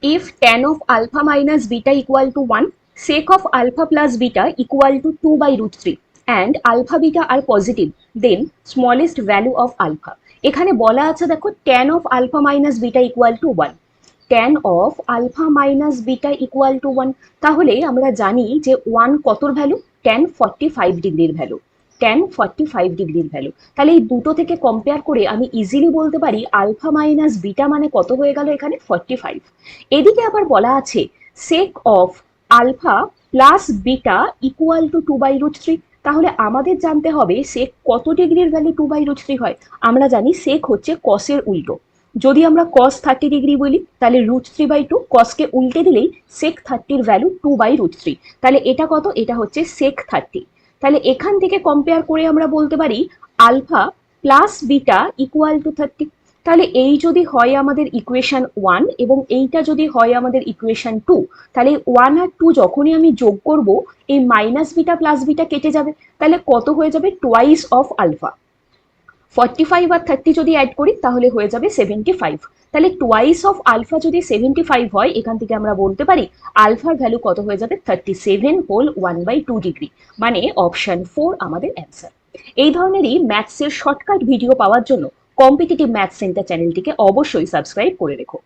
if tan of alpha minus beta equal to 1, sec of alpha plus beta equal to 2 by root 3 and alpha beta are positive, then smallest value of alpha. এখানে বলা আছে দেখো tan of alpha minus beta equal to 1, tan of alpha minus beta equal to 1, তাহলে আমরা জানি যে 1 কতর value, tan 45 ডিগ্রির value, tan 45 ডিগ্রির ভ্যালু। তাহলে এই দুটো থেকে কম্পেয়ার করে আমি ইজিলি বলতে পারি আলফা মাইনাস বিটা মানে কত হয়ে গেল এখানে 45। এদিকে আবার বলা আছে sec of alpha plus beta equal to 2 by root 3, তাহলে আমাদের জানতে হবে sec কত ডিগ্রির ভ্যালু 2 বাই রুট 3 হয়। আমরা জানি sec হচ্ছে cos এর উল্টো, যদি আমরা cos 30 ডিগ্রি বলি তাহলে রুট 3 বাই 2, cosকে উল্টে দিলেই sec 30 এর ভ্যালু 2 বাই রুট 3, তাহলে এটা কত, এটা হচ্ছে sec 30। তাহলে এখান থেকে কম্পেয়ার করে আমরা বলতে পারি alpha plus beta equal to 30। তাহলে এই যদি হয় আমাদের ইকুয়েশন 1 এবং এইটা যদি হয় আমাদের ইকুয়েশন 2, তাহলে 1 আর 2 যখনই আমি যোগ করব এই মাইনাস বিটা প্লাস বিটা কেটে যাবে, তাহলে কত হয়ে যাবে টোয়াইস অফ আলফা। 45 আর 30 যদি অ্যাড করি তাহলে হয়ে যাবে 75। তাহলে টোয়াইস অফ আলফা যদি 75 হয়, এখান থেকে আমরা বলতে পারি আলফার ভ্যালু কত হয়ে যাবে 37 হোল 1/2 ডিগ্রি, মানে অপশন 4 আমাদের অ্যান্সার। এই ধরনেরই ম্যাথসের শর্টকাট ভিডিও পাওয়ার জন্য কম্পিটিটিভ ম্যাথস সেন্টার চ্যানেলটিকে অবশ্যই সাবস্ক্রাইব করে রেখো।